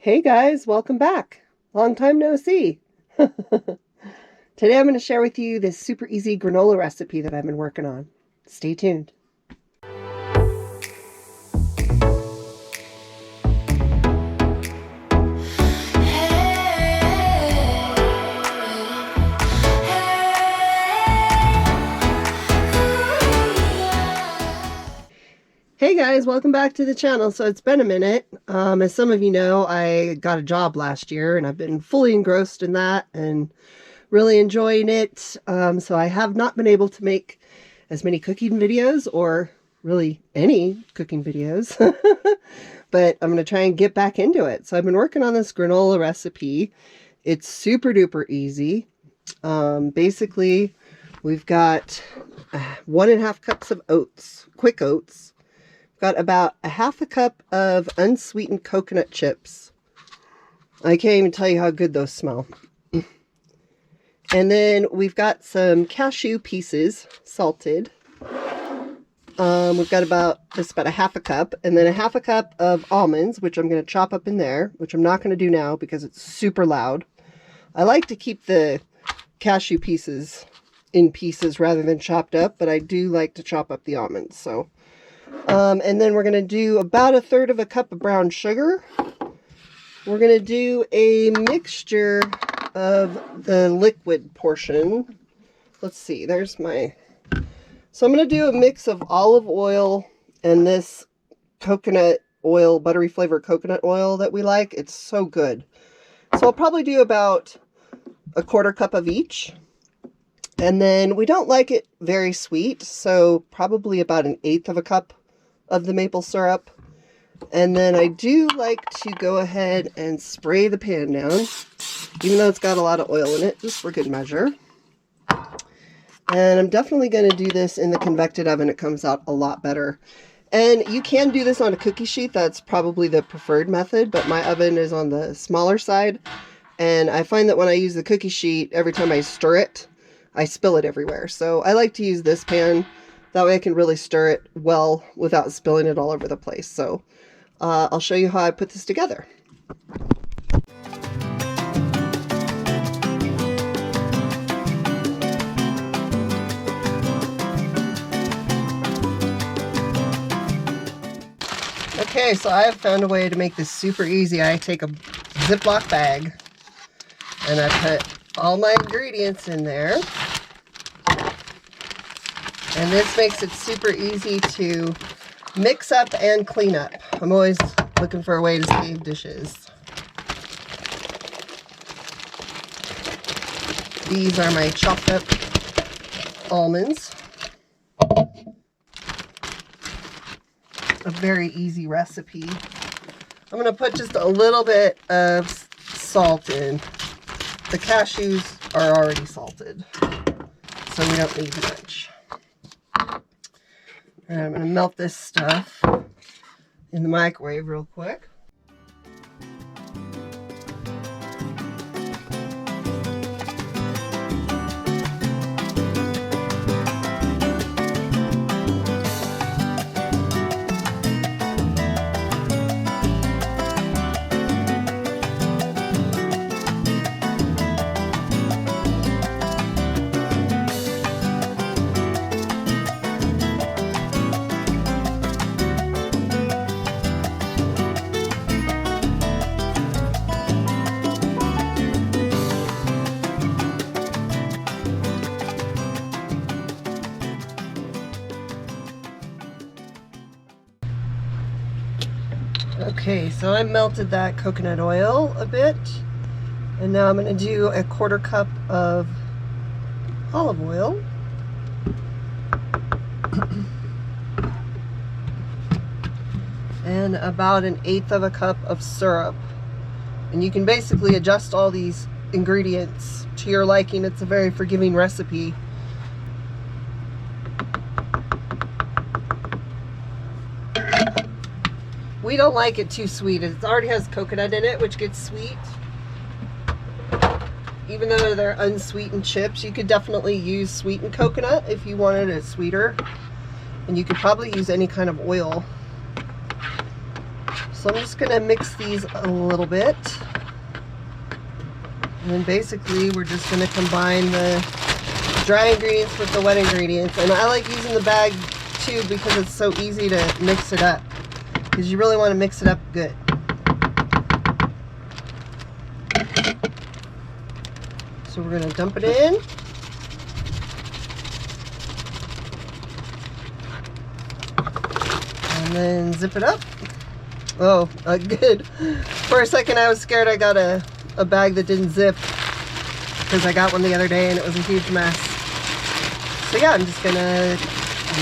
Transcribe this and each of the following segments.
Hey guys, welcome back. Long time no see. Today I'm going to share with you this super easy granola recipe that I've been working on. Stay tuned. Hey guys, welcome back to the channel. So it's been a minute. As some of you know, I got a job last year and I've been fully engrossed in that and really enjoying it. So I have not been able to make as many cooking videos or really any cooking videos, but I'm going to try and get back into it. So I've been working on this granola recipe. It's super duper easy. Basically, we've got 1.5 cups of oats, quick oats. Got about 1/2 cup of unsweetened coconut chips. I can't even tell you how good those smell. And then we've got some cashew pieces, salted. We've got about 1/2 cup, and then 1/2 cup of almonds, which I'm going to chop up in there, which I'm not going to do now because it's super loud. I like to keep the cashew pieces in pieces rather than chopped up, but I do like to chop up the almonds, so... and then we're going to do about 1/3 cup of brown sugar. We're going to do a mixture of the liquid portion. Let's see, there's my... So I'm going to do a mix of olive oil and this coconut oil, buttery flavored coconut oil that we like. It's so good. So I'll probably do about 1/4 cup of each. And then we don't like it very sweet, so probably about 1/8 cup of the maple syrup. And then I do like to go ahead and spray the pan down, even though it's got a lot of oil in it, just for good measure. And I'm definitely going to do this in the convected oven. It comes out a lot better. And you can do this on a cookie sheet. That's probably the preferred method, but my oven is on the smaller side. And I find that when I use the cookie sheet, every time I stir it, I spill it everywhere. So I like to use this pan. That way I can really stir it well without spilling it all over the place. So I'll show you how I put this together. Okay, so I have found a way to make this super easy. I take a Ziploc bag and I put all my ingredients in there. And this makes it super easy to mix up and clean up. I'm always looking for a way to save dishes. These are my chopped up almonds. A very easy recipe. I'm going to put just a little bit of salt in. The cashews are already salted, so we don't need much. And I'm going to melt this stuff in the microwave real quick. Okay, so I melted that coconut oil a bit, and now I'm going to do 1/4 cup of olive oil. And about 1/8 cup of syrup. And you can basically adjust all these ingredients to your liking. It's a very forgiving recipe. We don't like it too sweet. It already has coconut in it, which gets sweet. Even though they're unsweetened chips, you could definitely use sweetened coconut if you wanted it sweeter. And you could probably use any kind of oil. So I'm just gonna mix these a little bit. And then basically we're just gonna combine the dry ingredients with the wet ingredients. And I like using the bag too because it's so easy to mix it up. Because you really want to mix it up good. So we're gonna dump it in. And then zip it up. Oh, good. For a second I was scared I got a bag that didn't zip, because I got one the other day and it was a huge mess. So yeah, I'm just gonna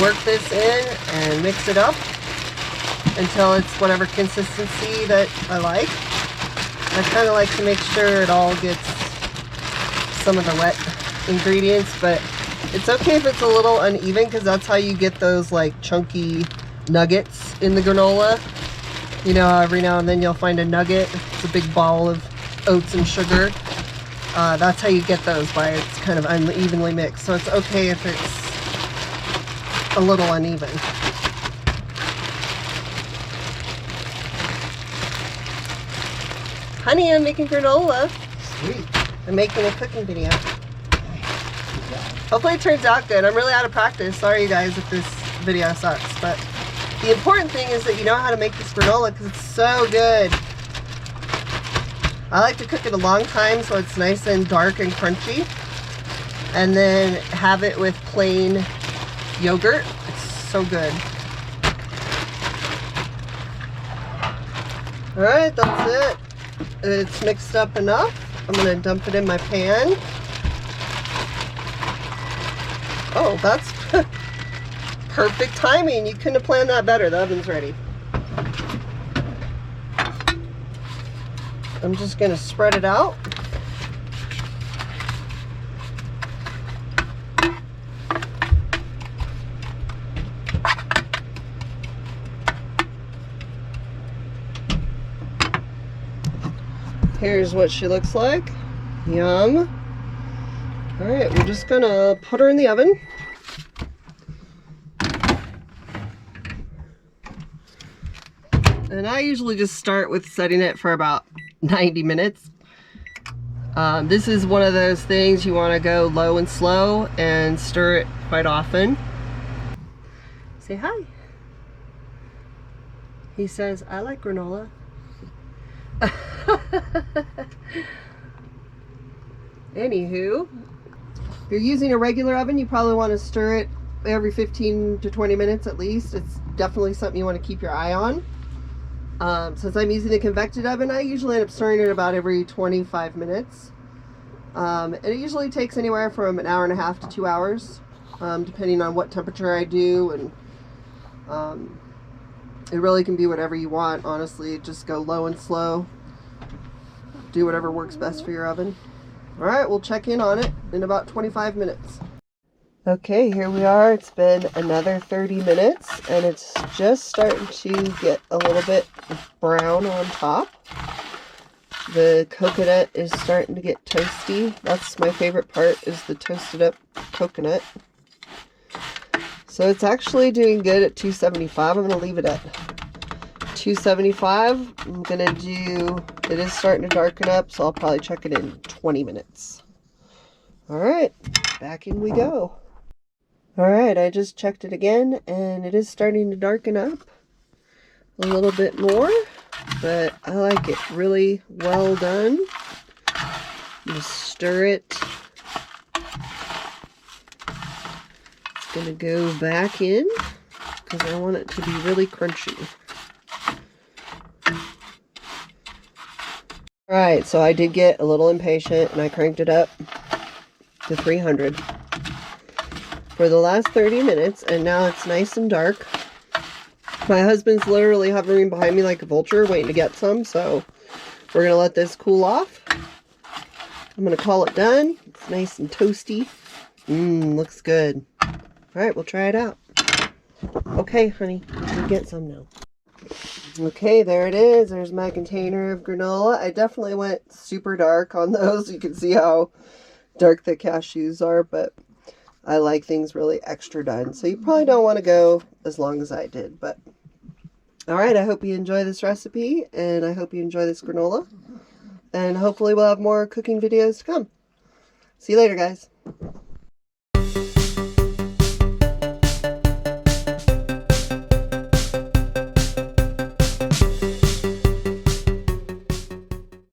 work this in and mix it up until it's whatever consistency that I like. I kind of like to make sure it all gets some of the wet ingredients, but it's okay if it's a little uneven, because that's how you get those like chunky nuggets in the granola. You know, every now and then you'll find a nugget. It's a big ball of oats and sugar. That's how you get those, by it's kind of unevenly mixed. So it's okay if it's a little uneven. Honey, I'm making granola. Sweet. I'm making a cooking video. Hopefully it turns out good. I'm really out of practice. Sorry you guys if this video sucks, but the important thing is that you know how to make this granola, because it's so good. I like to cook it a long time so it's nice and dark and crunchy, and then have it with plain yogurt. It's so good. Alright, that's it. It's mixed up enough. I'm going to dump it in my pan. Oh, that's perfect timing. You couldn't have planned that better. The oven's ready. I'm just going to spread it out. Here's what she looks like. Yum. Alright, we're just going to put her in the oven. And I usually just start with setting it for about 90 minutes. This is one of those things you want to go low and slow and stir it quite often. Say hi. He says, I like granola. Anywho, if you're using a regular oven, you probably want to stir it every 15 to 20 minutes at least. It's definitely something you want to keep your eye on. Since I'm using the convected oven, I usually end up stirring it about every 25 minutes. And it usually takes anywhere from an hour and a half to 2 hours, depending on what temperature I do. And it really can be whatever you want, honestly. Just go low and slow. Do whatever works best for your oven. Alright, we'll check in on it in about 25 minutes. Okay, here we are. It's been another 30 minutes, and it's just starting to get a little bit brown on top. The coconut is starting to get toasty. That's my favorite part, is the toasted up coconut. So it's actually doing good at 275. I'm going to leave it at 275. I'm going to do, it is starting to darken up, so I'll probably check it in 20 minutes. Alright, back in we go. Alright, I just checked it again, and it is starting to darken up a little bit more, but I like it really well done. Just stir it. It's going to go back in, because I want it to be really crunchy. Alright, so I did get a little impatient, and I cranked it up to 300 for the last 30 minutes, and now it's nice and dark. My husband's literally hovering behind me like a vulture, waiting to get some, so we're going to let this cool off. I'm going to call it done. It's nice and toasty. Looks good. Alright, we'll try it out. Okay, honey, you can get some now. Okay, there it is. There's my container of granola. I definitely went super dark on those. You can see how dark the cashews are, but I like things really extra done. So you probably don't want to go as long as I did, but All right, I hope you enjoy this recipe, and I hope you enjoy this granola. And hopefully we'll have more cooking videos to come. See you later, guys.